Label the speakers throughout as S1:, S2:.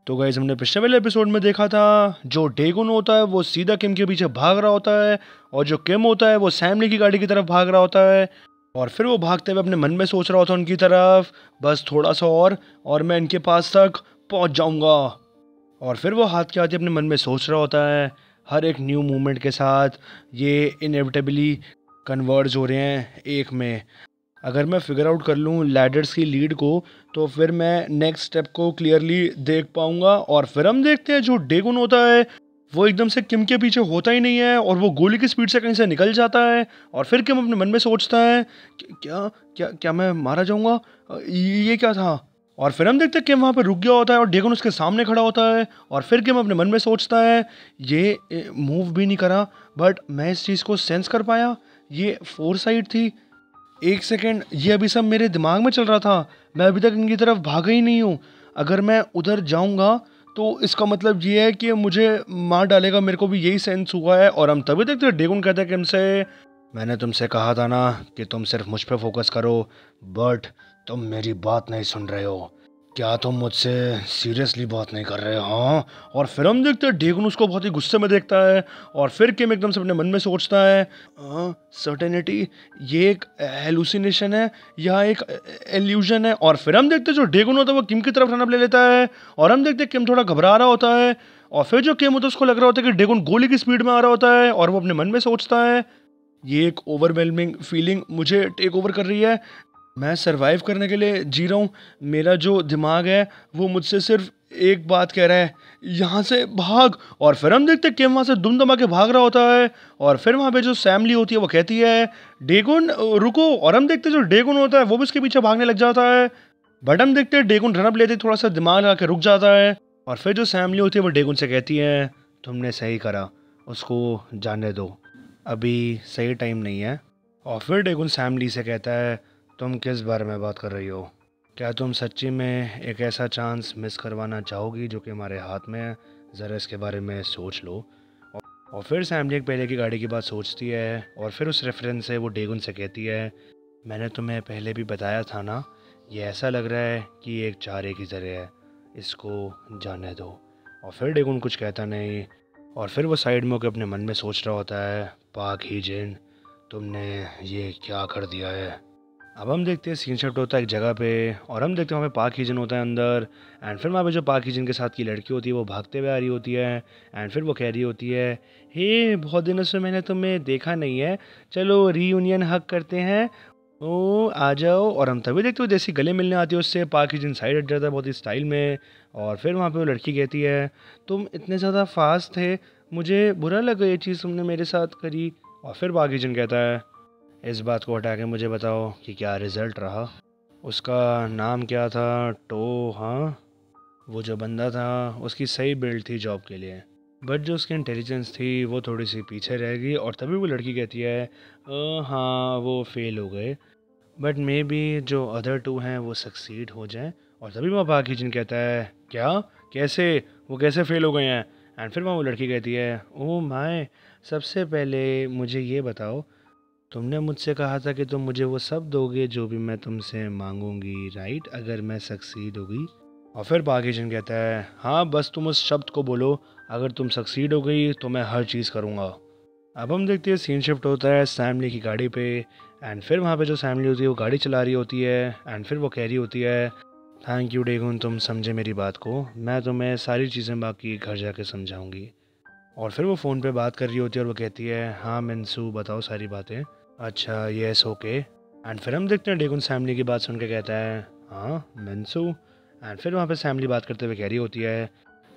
S1: तो गाइस हमने पिछले वाले एपिसोड में देखा था जो डेगुन होता है वो सीधा किम के पीछे भाग रहा होता है और जो किम होता है वो सैमली की गाड़ी की तरफ भाग रहा होता है और फिर वो भागते हुए अपने मन में सोच रहा होता है उनकी तरफ बस थोड़ा सा और मैं इनके पास तक पहुंच जाऊंगा। और फिर वो हाथ के आते अपने मन में सोच रहा होता है हर एक न्यू मूवमेंट के साथ ये इनएविटेबली कन्वर्ज हो रहे हैं एक में। अगर मैं फिगर आउट कर लूँ लैडर्स की लीड को तो फिर मैं नेक्स्ट स्टेप को क्लियरली देख पाऊंगा। और फिर हम देखते हैं जो डेगुन होता है वो एकदम से किम के पीछे होता ही नहीं है और वो गोली की स्पीड से कहीं से निकल जाता है। और फिर किम अपने मन में सोचता है क्या क्या क्या मैं मारा जाऊंगा, ये क्या था। और फिर हम देखते हैं किम वहाँ पे रुक गया होता है और डेगुन उसके सामने खड़ा होता है। और फिर किम अपने मन में सोचता है ये मूव भी नहीं करा बट मैं इस चीज़ को सेंस कर पाया, ये फोरसाइट थी। एक सेकेंड, ये अभी सब मेरे दिमाग में चल रहा था, मैं अभी तक इनकी तरफ भागा ही नहीं हूँ। अगर मैं उधर जाऊँगा तो इसका मतलब ये है कि मुझे मार डालेगा, मेरे को भी यही सेंस हुआ है। और हम तभी देखते हैं डेगुन कहता है कि हमसे मैंने तुमसे कहा था ना कि तुम सिर्फ मुझ पे फोकस करो बट तुम मेरी बात नहीं सुन रहे हो, क्या तुम मुझसे सीरियसली बात नहीं कर रहे हो? हाँ। और फिर हम देखते हैं डेगुन उसको बहुत ही गुस्से में देखता है और फिर किम एकदम से अपने मन में सोचता है सर्टेनिटी ये एक हेलुसिनेशन है या एक एल्यूजन है। और फिर हम देखते हैं जो डेगुन होता है वो किम की तरफ रनअप ले लेता है और हम देखते हैं किम थोड़ा घबरा रहा होता है। और फिर जो किम होता है उसको लग रहा होता है कि डेगुन गोली की स्पीड में आ रहा होता है और वो अपने मन में सोचता है ये एक ओवरवेलमिंग फीलिंग मुझे टेक ओवर कर रही है, मैं सरवाइव करने के लिए जी रहा हूँ, मेरा जो दिमाग है वो मुझसे सिर्फ एक बात कह रहा है यहाँ से भाग। और फिर हम देखते हैं किम वहाँ से दुम दमा के भाग रहा होता है और फिर वहाँ पे जो सैमली होती है वो कहती है डेगुन रुको। और हम देखते हैं जो डेगुन होता है वो भी उसके पीछे भागने लग जाता है बट हम देखते हैं डेगुन रनअप लेते थोड़ा सा दिमाग लगा के रुक जाता है। और फिर जो सैमली होती है वो डेगुन से कहती है तुमने सही करा, उसको जाने दो, अभी सही टाइम नहीं है। और फिर डेगुन सैमली से कहता है तुम किस बारे में बात कर रही हो, क्या तुम सच्ची में एक ऐसा चांस मिस करवाना चाहोगी जो कि हमारे हाथ में है, ज़रा इसके बारे में सोच लो। और फिर सैमली एक पहले की गाड़ी की बात सोचती है और फिर उस रेफरेंस से वो डेगुन से कहती है मैंने तुम्हें पहले भी बताया था ना, ये ऐसा लग रहा है कि ये एक चारे की तरह है, इसको जाने दो। और फिर डेगुन कुछ कहता नहीं और फिर वो साइड में होकर अपने मन में सोच रहा होता है पाक ही जिन तुमने ये क्या कर दिया है। अब हम देखते हैं सीन शिफ्ट होता है एक जगह पे और हम देखते हैं वहाँ पे पाक हीजन होता है अंदर। एंड फिर वहाँ पे जो पाक हीजन के साथ की लड़की होती है वो भागते हुए आ रही होती है एंड फिर वो कह रही होती है हे बहुत दिनों से मैंने तुम्हें देखा नहीं है, चलो रीयूनियन हक करते हैं, ओ आ जाओ। और हम तभी देखते हो जैसे गले मिलने आती है उससे पाक हीजन साइड हट जाता है बहुत ही स्टाइल में। और फिर वहाँ पर वो लड़की कहती है तुम इतने ज़्यादा फास्ट थे, मुझे बुरा लगा ये चीज़ तुमने मेरे साथ करी। और फिर पाक हीजन कहता है इस बात को हटा के मुझे बताओ कि क्या रिज़ल्ट रहा, उसका नाम क्या था, टो, हाँ वो जो बंदा था उसकी सही बिल्ड थी जॉब के लिए बट जो उसकी इंटेलिजेंस थी वो थोड़ी सी पीछे रह गई। और तभी वो लड़की कहती है हाँ वो फेल हो गए बट मे बी जो अदर टू हैं वो सक्सीड हो जाएं। और तभी वहाँ पाक हिजन कहता है क्या, कैसे, वो कैसे फेल हो गए हैं। एंड फिर वहाँ वो लड़की कहती है ओह माय, सबसे पहले मुझे ये बताओ तुमने मुझसे कहा था कि तुम मुझे वो सब दोगे जो भी मैं तुमसे मांगूंगी राइट, अगर मैं सक्सीड होगी। और फिर पाकिजन कहता है हाँ बस तुम उस शब्द को बोलो, अगर तुम सक्सीड हो गई तो मैं हर चीज़ करूँगा। अब हम देखते हैं सीन शिफ्ट होता है सैमली की गाड़ी पे एंड फिर वहाँ पे जो सैमली होती है वो गाड़ी चला रही होती है एंड फिर वो कह रही होती है थैंक यू डेगुन, तुम समझे मेरी बात को, मैं तुम्हें सारी चीज़ें बाकी घर जाके समझाऊंगी। और फिर वो फ़ोन पे बात कर रही होती है और वो कहती है हाँ मिनसू बताओ सारी बातें, अच्छा येस ओके। एंड फिर हम देखते हैं डेगुन सैमली की बात सुन के कहता है हाँ मिनसू। एंड फिर वहाँ पे सैमली बात करते हुए कह रही होती है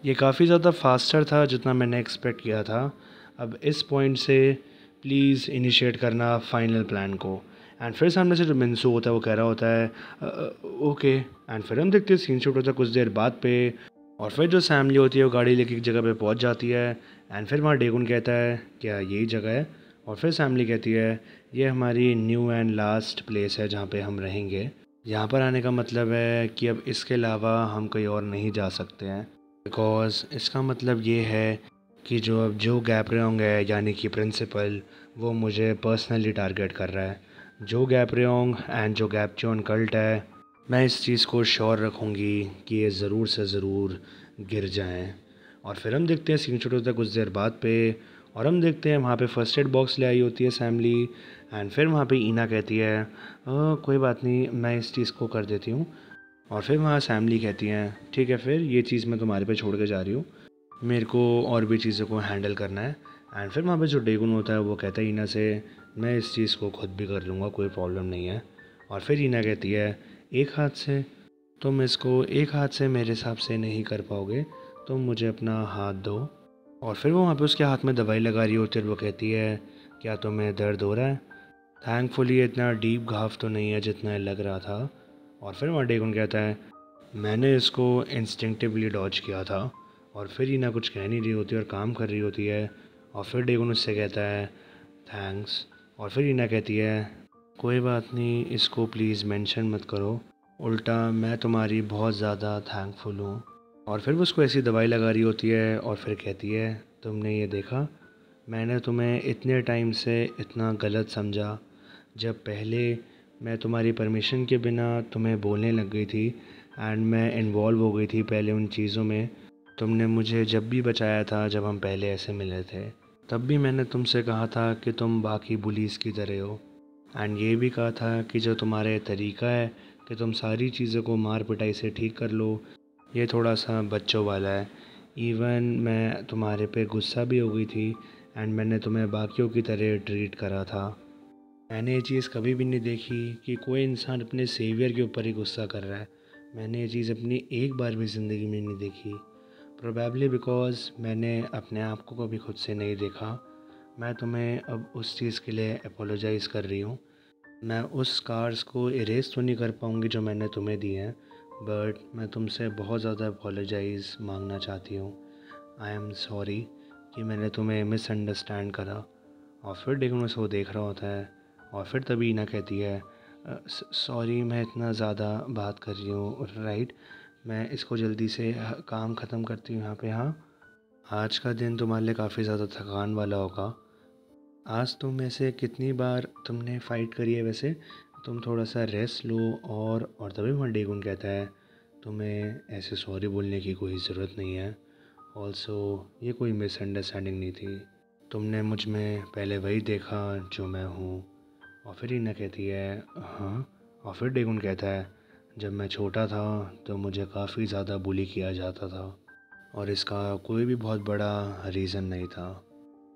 S1: ये काफ़ी ज़्यादा फास्टर था जितना मैंने एक्सपेक्ट किया था, अब इस पॉइंट से प्लीज़ इनिशिएट करना फाइनल प्लान को। एंड फिर सामने से जो मिनसू होता है वो कह रहा होता है ओके। एंड फिर हम देखते हैं सीन शूट होता है कुछ देर बाद पे और फिर जो सैमली होती है वो गाड़ी लेके एक जगह पे पहुंच जाती है एंड फिर वहाँ डेगुन कहता है क्या यही जगह है। और फिर सैमली कहती है ये हमारी न्यू एंड लास्ट प्लेस है जहाँ पे हम रहेंगे, यहाँ पर आने का मतलब है कि अब इसके अलावा हम कहीं और नहीं जा सकते हैं बिकॉज़ इसका मतलब ये है कि जो अब जो गैपरेओंग है यानी कि प्रिंसिपल वो मुझे पर्सनली टारगेट कर रहा है, जो गैपरेओंग एंड जो गैपचोन कल्ट है, मैं इस चीज़ को श्योर रखूँगी कि ये ज़रूर से ज़रूर गिर जाएं। और फिर हम देखते हैं सीन शुरू होता है कुछ देर बाद पे, और हम देखते हैं वहाँ पे फर्स्ट एड बॉक्स ले आई होती है सैमली। एंड फिर वहाँ पे ईना कहती है कोई बात नहीं, मैं इस चीज़ को कर देती हूँ। और फिर वहाँ सैमली कहती हैं ठीक है, फिर ये चीज़ मैं तुम्हारे पे छोड़ के जा रही हूँ, मेरे को और भी चीज़ों को हैंडल करना है। एंड फिर वहाँ पे जो डेगुन होता है वो कहता है ईना से मैं इस चीज़ को खुद भी कर लूँगा, कोई प्रॉब्लम नहीं है। और फिर ईना कहती है एक हाथ से तुम इसको एक हाथ से मेरे हिसाब से नहीं कर पाओगे, तुम मुझे अपना हाथ दो। और फिर वो वहाँ पे उसके हाथ में दवाई लगा रही होती है और वो कहती है क्या तुम्हें दर्द हो रहा है? थैंकफुली इतना डीप घाव तो नहीं है जितना लग रहा था। और फिर वहाँ डेगुन कहता है मैंने इसको इंस्टिंक्टिवली डॉज किया था। और फिर ईना कुछ कह नहीं रही होती और काम कर रही होती है। और फिर डेगुन उससे कहता है थैंक्स। और फिर ईना कहती है कोई बात नहीं, इसको प्लीज़ मेंशन मत करो, उल्टा मैं तुम्हारी बहुत ज़्यादा थैंकफुल हूँ। और फिर वो उसको ऐसी दवाई लगा रही होती है और फिर कहती है तुमने ये देखा, मैंने तुम्हें इतने टाइम से इतना गलत समझा, जब पहले मैं तुम्हारी परमिशन के बिना तुम्हें बोलने लग गई थी एंड मैं इन्वॉल्व हो गई थी पहले उन चीज़ों में। तुमने मुझे जब भी बचाया था जब हम पहले ऐसे मिले थे, तब भी मैंने तुमसे कहा था कि तुम बाकी बुलीज़ की तरह हो। एंड ये भी कहा था कि जो तुम्हारे तरीका है कि तुम सारी चीज़ों को मार पिटाई से ठीक कर लो, ये थोड़ा सा बच्चों वाला है। इवन मैं तुम्हारे पे गुस्सा भी हो गई थी एंड मैंने तुम्हें बाकियों की तरह ट्रीट करा था। मैंने ये चीज़ कभी भी नहीं देखी कि कोई इंसान अपने सेवियर के ऊपर ही गुस्सा कर रहा है। मैंने ये चीज़ अपनी एक बार भी ज़िंदगी में नहीं देखी। प्रोबेबली बिकॉज़ मैंने अपने आप को कभी खुद से नहीं देखा। मैं तुम्हें अब उस चीज़ के लिए अपोलोजाइज़ कर रही हूँ। मैं उस स्कार्स को इरेज तो नहीं कर पाऊँगी जो मैंने तुम्हें दिए हैं, बट मैं तुमसे बहुत ज़्यादा अपोलोजाइज़ मांगना चाहती हूँ। आई एम सॉरी कि मैंने तुम्हें मिसअंडरस्टैंड करा। और फिर डेगुन उसको देख रहा होता है और फिर तभी ईना कहती है सॉरी मैं इतना ज़्यादा बात कर रही हूँ, राइट, मैं इसको जल्दी से काम ख़त्म करती हूँ यहाँ पे। हाँ, आज का दिन तुम्हारे लिए काफ़ी ज़्यादा थकान वाला होगा। आज तुम में से कितनी बार तुमने फ़ाइट करी है वैसे, तुम थोड़ा सा रेस्ट लो। और तभी वहाँ डेगुन कहता है तुम्हें ऐसे सॉरी बोलने की कोई ज़रूरत नहीं है। ऑल्सो ये कोई मिसअंडरस्टैंडिंग नहीं थी, तुमने मुझ में पहले वही देखा जो मैं हूँ। और फिर ईना कहती है हाँ। और फिर डेगुन कहता है जब मैं छोटा था तो मुझे काफ़ी ज़्यादा बुली किया जाता था और इसका कोई भी बहुत बड़ा रीज़न नहीं था।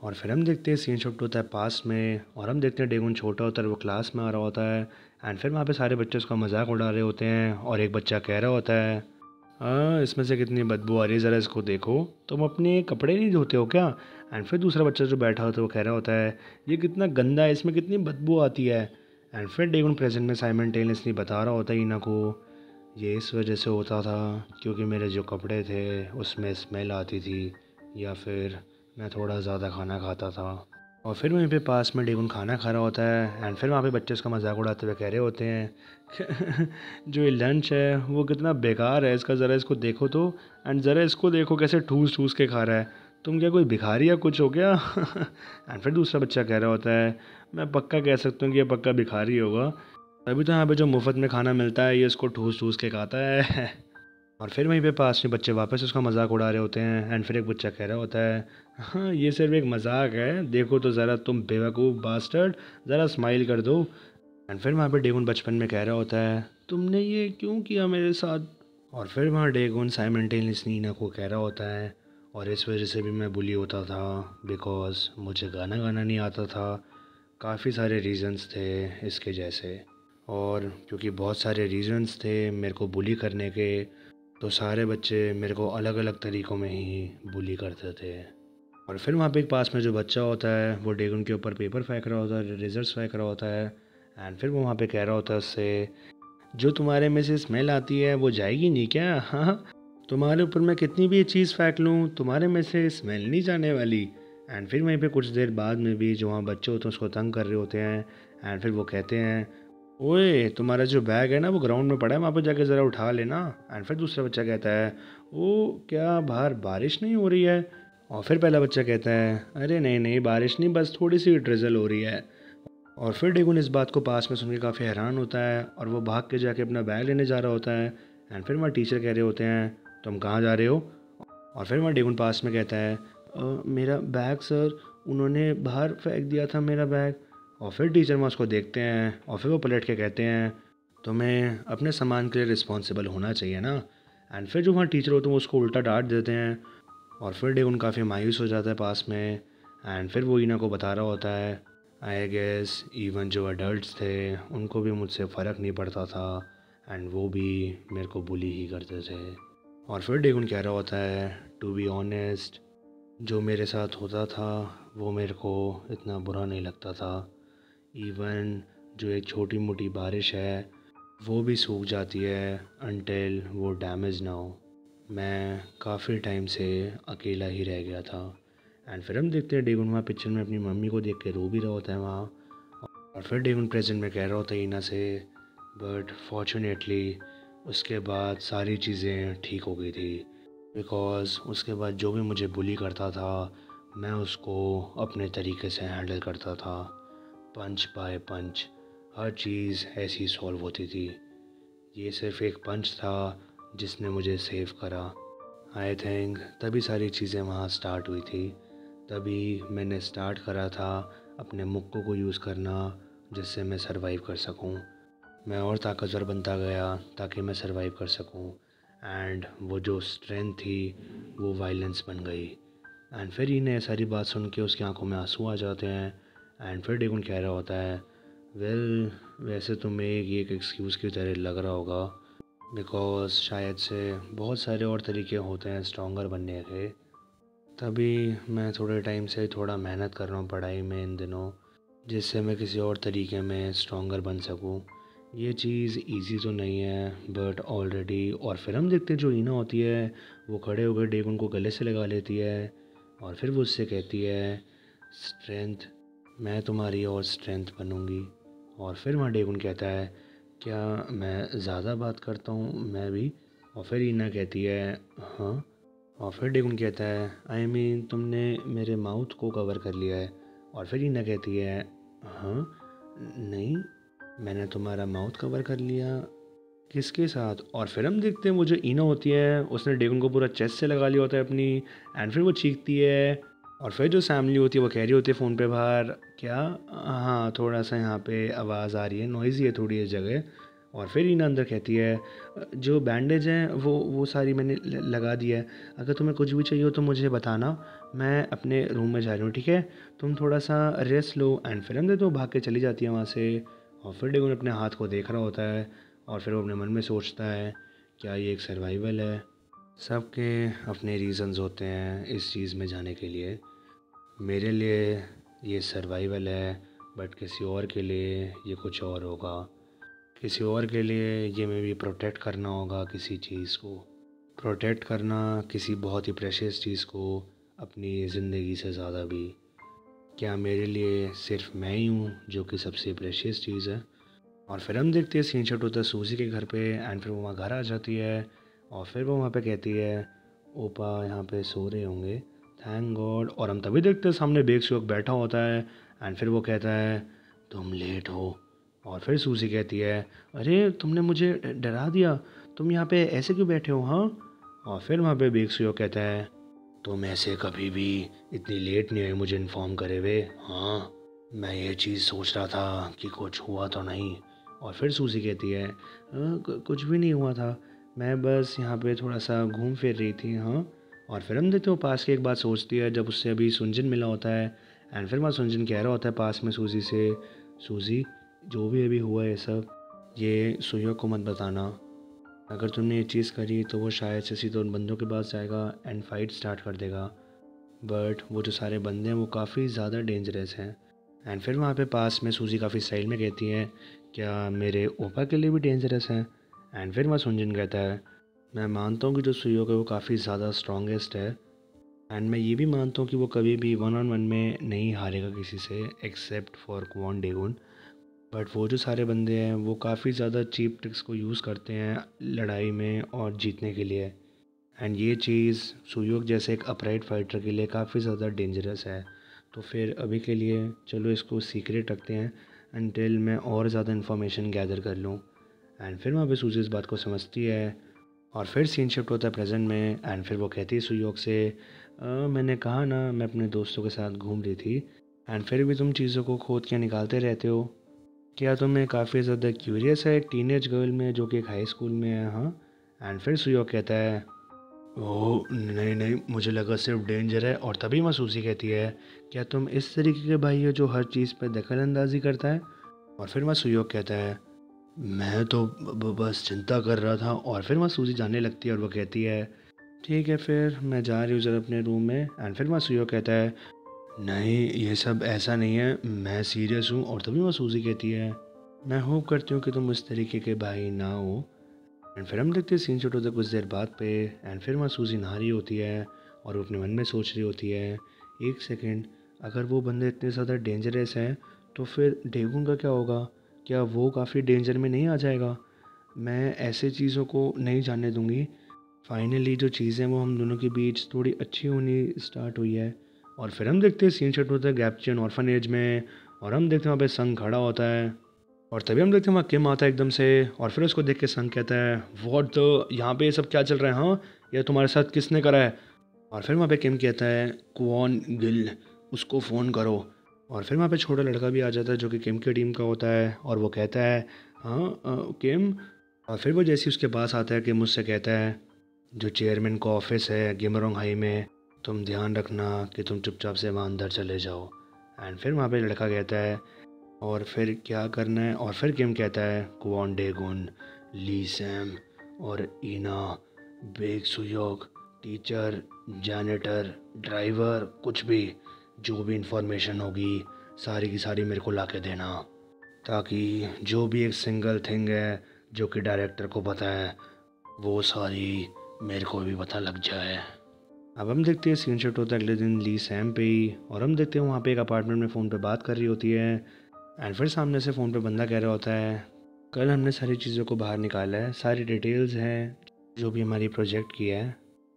S1: और फिर हम देखते हैं सीन शिफ्ट होता है पास्ट में और हम देखते हैं डेगुन छोटा होता है, वो क्लास में आ रहा होता है। एंड फिर वहाँ पे सारे बच्चे उसका मजाक उड़ा रहे होते हैं और एक बच्चा कह रहा होता है इसमें से कितनी बदबू आ रही है, ज़रा इसको देखो, तुम अपने कपड़े नहीं धोते हो क्या? एंड फिर दूसरा बच्चा जो बैठा होता है वो कह रहा होता है ये कितना गंदा है, इसमें कितनी बदबू आती है। एंड फिर डेगुन प्रेजेंट में साइमल्टेनियसली बता रहा होता है ईना को ये इस वजह से होता था क्योंकि मेरे जो कपड़े थे उसमें स्मेल आती थी, या फिर मैं थोड़ा ज़्यादा खाना खाता था। और फिर वहीं पे पास में डेगुन खाना खा रहा होता है एंड फिर वहाँ पे बच्चे उसका मजाक उड़ाते हुए कह रहे होते हैं जो ये लंच है वो कितना बेकार है, इसका ज़रा इसको देखो तो, एंड ज़रा इसको देखो कैसे ठूस ठूस के खा रहा है, तुम क्या कोई भिखारी या कुछ हो क्या? एंड फिर दूसरा बच्चा कह रहा होता है मैं पक्का कह सकता हूँ कि ये पक्का भिखारी होगा, तभी तो यहाँ पे जो मुफ्त में खाना मिलता है ये इसको ठूस ठूस के खाता है। और फिर वहीं पे पास में बच्चे वापस उसका मजाक उड़ा रहे होते हैं एंड फिर एक बच्चा कह रहा होता है हाँ ये सिर्फ एक मजाक है, देखो तो ज़रा तुम बेवकूफ़ बास्टर्ड, ज़रा स्माइल कर दो। एंड फिर वहाँ पे डेगुन बचपन में कह रहा होता है तुमने ये क्यों किया मेरे साथ? और फिर वहाँ डेगुन साइमल्टेनियसली नीना को कह रहा होता है और इस वजह से भी मैं बुली होता था बिकॉज मुझे गाना गाना नहीं आता था, काफ़ी सारे रीज़न्स थे इसके जैसे, और क्योंकि बहुत सारे रीज़न्स थे मेरे को बुली करने के, तो सारे बच्चे मेरे को अलग अलग तरीक़ों में ही बुली करते थे। और फिर वहाँ पे एक पास में जो बच्चा होता है वो डेगुन के ऊपर पेपर फेंक रहा होता है, रेजर्स फेंक रहा होता है। एंड फिर वो वहाँ पे कह रहा होता है उससे जो तुम्हारे में से स्मेल आती है वो जाएगी नहीं क्या? हाँ, तुम्हारे ऊपर मैं कितनी भी चीज़ फेंक लूँ तुम्हारे में से स्मेल नहीं जाने वाली। एंड फिर वहीं पे कुछ देर बाद में भी जो वहाँ बच्चे होते हैं उसको तंग कर रहे होते हैं एंड फिर वो कहते हैं ओए तुम्हारा जो बैग है ना वो ग्राउंड में पड़ा है, वहाँ पर जाके ज़रा उठा लेना। एंड फिर दूसरा बच्चा कहता है ओ क्या बाहर बारिश नहीं हो रही है? और फिर पहला बच्चा कहता है अरे नहीं नहीं बारिश नहीं, बस थोड़ी सी ड्रिजल हो रही है। और फिर डेगुन इस बात को पास में सुन के काफ़ी हैरान होता है और वो भाग के जाके अपना बैग लेने जा रहा होता है। एंड फिर वहाँ टीचर कह रहे होते हैं तुम कहाँ जा रहे हो? और फिर वहाँ डेगुन पास में कहता है मेरा बैग सर, उन्होंने बाहर फेंक दिया था मेरा बैग। और फिर टीचर वहाँ उसको देखते हैं और फिर वो पलट के कहते हैं तुम्हें अपने सामान के लिए रिस्पॉन्सिबल होना चाहिए ना। एंड फिर जो वहाँ टीचर होते हैं वो उसको उल्टा डांट देते हैं। और फिर डेगुन काफ़ी मायूस हो जाता है पास में। एंड फिर वो ईना को बता रहा होता है आई गेस इवन जो अडल्ट्स थे उनको भी मुझसे फ़र्क नहीं पड़ता था एंड वो भी मेरे को बुली ही करते थे। और फिर डेगुन कह रहा होता है टू बी ऑनेस्ट, जो मेरे साथ होता था वो मेरे को इतना बुरा नहीं लगता था। इवन जो एक छोटी मोटी बारिश है वो भी सूख जाती है अनटिल वो डैमेज ना हो। मैं काफ़ी टाइम से अकेला ही रह गया था। एंड फिर हम देखते हैं डेगुन वहाँ पिक्चर में अपनी मम्मी को देख के रो भी रहा होता है वहाँ। और फिर डेगुन प्रेजेंट में कह रहा होता है ईना से बट फॉर्चुनेटली उसके बाद सारी चीज़ें ठीक हो गई थी, बिकॉज़ उसके बाद जो भी मुझे बुली करता था मैं उसको अपने तरीके से हैंडल करता था। पंच बाय पंच हर चीज़ ऐसी सॉल्व होती थी। ये सिर्फ एक पंच था जिसने मुझे सेव करा। आई थिंक तभी सारी चीज़ें वहाँ स्टार्ट हुई थी। तभी मैंने स्टार्ट करा था अपने मुक्कों को यूज़ करना जिससे मैं सरवाइव कर सकूं। मैं और ताकतवर बनता गया ताकि मैं सरवाइव कर सकूं। एंड वो जो स्ट्रेंथ थी वो वायलेंस बन गई। एंड फिर इन्हें सारी बात सुन के उसकी आंखों में आंसू आ जाते हैं। एंड फिर डेगुन कह रहा होता है वेल वैसे तो मैं ये एक एक्सक्यूज़ की तरह लग रहा होगा, बिकॉज़ शायद से बहुत सारे और तरीके होते हैं स्ट्रॉन्गर बनने के। तभी मैं थोड़े टाइम से थोड़ा मेहनत कर रहा हूँ पढ़ाई में इन दिनों, जिससे मैं किसी और तरीके में स्ट्रॉन्गर बन सकूँ। ये चीज़ इजी तो नहीं है बट ऑलरेडी। और फिर हम देखते हैं जो ईना होती है वो खड़े होकर डेगुन को गले से लगा लेती है और फिर वो उससे कहती है स्ट्रेंथ, मैं तुम्हारी और स्ट्रेंथ बनूंगी। और फिर वहाँ डेगुन कहता है क्या मैं ज़्यादा बात करता हूँ मैं भी। और फिर ईना कहती है हाँ। और फिर डेगुन कहता है आई मीन तुमने मेरे माउथ को कवर कर लिया है। और फिर ईना कहती है हाँ नहीं, मैंने तुम्हारा माउथ कवर कर लिया किसके साथ। और फिर हम देखते हैं वो जो ईना होती है उसने डेगुन को पूरा चेस्ट से लगा लिया होता है अपनी। एंड फिर वो चीखती है। और फिर जो सैमली होती है वो कह रही होती है फ़ोन पे बाहर क्या, हाँ थोड़ा सा यहाँ पे आवाज़ आ रही है, नॉइज़ी है थोड़ी इस जगह। और फिर ईना अंदर कहती है जो बैंडेज हैं वो सारी मैंने लगा दी है, अगर तुम्हें कुछ भी चाहिए हो तो मुझे बताना, मैं अपने रूम में जा रही हूँ ठीक है, तुम थोड़ा सा रेस्ट लो। एंड फिर हम देखते वो भाग के चली जाती है वहाँ से। और फिर डेगुन अपने हाथ को देख रहा होता है और फिर वो अपने मन में सोचता है क्या ये एक सर्वाइवल है। सबके अपने रीज़न्स होते हैं इस चीज़ में जाने के लिए। मेरे लिए ये सर्वाइवल है बट किसी और के लिए ये कुछ और होगा। किसी और के लिए ये में भी प्रोटेक्ट करना होगा किसी चीज़ को, प्रोटेक्ट करना किसी बहुत ही प्रेशियस चीज़ को अपनी ज़िंदगी से ज़्यादा भी। क्या मेरे लिए सिर्फ मैं ही हूँ जो कि सबसे प्रेशियस चीज़ है। और फिर हम देखते हैं सीन शॉट होता है सूजी के घर पे। एंड फिर वो वहाँ घर आ जाती है और फिर वो वहाँ पे कहती है ओपा यहाँ पे सो रहे होंगे, थैंक गॉड। और हम तभी देखते हैं सामने बेग शोक बैठा होता है। एंड फिर वो कहता है तुम लेट हो। और फिर सूजी कहती है अरे तुमने मुझे डरा दिया, तुम यहाँ पे ऐसे क्यों बैठे हो हाँ। और फिर वहाँ पे बेग शोक कहता है तुम ऐसे कभी भी इतनी लेट नहीं हुई मुझे इन्फॉर्म करे हुए, हाँ मैं ये चीज़ सोच रहा था कि कुछ हुआ तो नहीं। और फिर सूजी कहती है कुछ भी नहीं हुआ था, मैं बस यहाँ पे थोड़ा सा घूम फिर रही थी हाँ। और फिर हम देखते हो पास की एक बात सोचती है जब उससे अभी सुंजन मिला होता है। एंड फिर वहाँ सुंजन कह रहा होता है पास में सूजी से सूजी जो भी अभी हुआ है सब ये सुयोग को मत बताना, अगर तुमने ये चीज़ करी तो वो शायद से सीधे उन बंदों के पास जाएगा एंड फाइट स्टार्ट कर देगा। बट वो जो सारे बंदे हैं वो काफ़ी ज़्यादा डेंजरस हैं। एंड फिर वहाँ पे पास में सूजी काफ़ी स्टाइल में कहती है क्या मेरे ओपा के लिए भी डेंजरस हैं। एंड फिर वहाँ सुंजन कहता है मैं मानता हूँ कि जो सुयोग है वो काफ़ी ज़्यादा स्ट्रॉन्गेस्ट है एंड मैं ये भी मानता हूँ कि वो कभी भी 1-on-1 में नहीं हारेगा किसी से एक्सेप्ट फॉर क्वान डेगुन। बट वो जो सारे बंदे हैं वो काफ़ी ज़्यादा चीप ट्रिक्स को यूज़ करते हैं लड़ाई में और जीतने के लिए। एंड ये चीज़ सुयोग जैसे एक अपराइट फाइटर के लिए काफ़ी ज़्यादा डेंजरस है। तो फिर अभी के लिए चलो इसको सीक्रेट रखते हैं अनटिल मैं और ज़्यादा इन्फॉर्मेशन गैदर कर लूँ। एंड फिर वहाँ पे सूजी इस बात को समझती है और फिर सीन शिफ्ट होता है प्रेजेंट में एंड फिर वो कहती है सुयोग से मैंने कहा ना मैं अपने दोस्तों के साथ घूम रही थी एंड फिर भी तुम चीज़ों को खोद के निकालते रहते हो। क्या तुम्हें काफ़ी ज़्यादा क्यूरियस है एक टीनेज गर्ल में जो कि एक हाई स्कूल में है? हाँ। एंड फिर सुयोग कहता है ओह नहीं नहीं, मुझे लगा सिर्फ डेंजर है। और तभी मासूसी कहती है क्या तुम इस तरीके के भाई हो जो हर चीज़ पे दखल अंदाजी करता है? और फिर मासूयोग कहता है मैं तो बस चिंता कर रहा था। और फिर मासूसी जाने लगती है और वो कहती है ठीक है फिर मैं जा रही हूँ ज़रा अपने रूम में। एंड फिर मासूयोग कहता है नहीं ये सब ऐसा नहीं है, मैं सीरियस हूँ। और तभी मासूसी कहती है मैं होप करती हूँ कि तुम उस तरीके के भाई ना हो। एंड फिर हम देखते हैं सीन शूट होता है कुछ देर बाद पे एंड फिर मासूसी नहा रही होती है और वो अपने मन में सोच रही होती है एक सेकेंड, अगर वो बंदे इतने ज़्यादा डेंजरस हैं तो फिर डेगुन का क्या होगा? क्या वो काफ़ी डेंजर में नहीं आ जाएगा? मैं ऐसे चीज़ों को नहीं जानने दूंगी। फाइनली जो चीज़ें वो हम दोनों के बीच थोड़ी अच्छी होनी स्टार्ट हुई है। और फिर हम देखते हैं सीन शॉट होता है गैप्चन ऑर्फनेज में और हम देखते हैं वहाँ पे संग खड़ा होता है और तभी हम देखते हैं वहाँ किम आता है एकदम से और फिर उसको देख के संग कहता है व्हाट द, यहाँ पे ये सब क्या चल रहा है? हाँ, ये तुम्हारे साथ किसने करा है? और फिर वहाँ पे किम कहता है क्वॉन गिल, उसको फ़ोन करो। और फिर वहाँ पे छोटा लड़का भी आ जाता है जो कि किम की टीम का होता है और वो कहता है हाँ किम। और फिर वो जैसे ही उसके पास आता है किम उससे कहता है जो चेयरमैन का ऑफिस है गिमरोंग हाई में, तुम ध्यान रखना कि तुम चुपचाप से वहाँ अंदर चले जाओ। एंड फिर वहाँ पे लड़का कहता है और फिर क्या करना है? और फिर किम कहता है क्वॉन डेगुन, ली सैम और ईना, बेग सुयोग, टीचर, जैनेटर, ड्राइवर, कुछ भी, जो भी इंफॉर्मेशन होगी सारी की सारी मेरे को ला के देना, ताकि जो भी एक सिंगल थिंग है जो कि डायरेक्टर को पता है वो सारी मेरे को भी पता लग जाए। अब हम देखते हैं सीन शिफ्ट होता है अगले दिन ली सैम पे ही और हम देखते हैं वहाँ पे एक अपार्टमेंट में फ़ोन पे बात कर रही होती है एंड फिर सामने से फ़ोन पे बंदा कह रहा होता है कल हमने सारी चीज़ों को बाहर निकाला है, सारी डिटेल्स हैं जो भी हमारी प्रोजेक्ट की है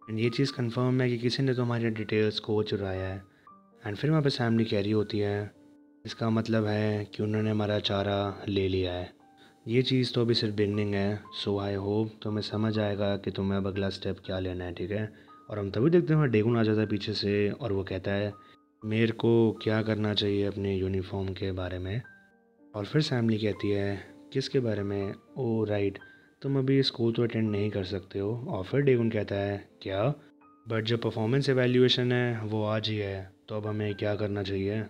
S1: एंड ये चीज़ कंफर्म है कि किसी ने तो हमारी डिटेल्स को चुराया है। एंड फिर वहाँ पे सैमली कह रही होती है इसका मतलब है कि उन्होंने हमारा चारा ले लिया है। ये चीज़ तो अभी सिर्फ बिगनिंग है, सो आई होप तुम्हें समझ आएगा कि तुम्हें अब अगला स्टेप क्या लेना है, ठीक है? और हम तभी देखते हैं डेगुन आ जाता है पीछे से और वो कहता है मेरे को क्या करना चाहिए अपने यूनिफॉर्म के बारे में। और फिर सैमली कहती है किसके बारे में? ओ राइट, तुम अभी स्कूल तो अटेंड नहीं कर सकते हो। और फिर डेगुन कहता है क्या? बट जो परफॉर्मेंस एवेल्यूएशन है वो आज ही है, तो अब हमें क्या करना चाहिए?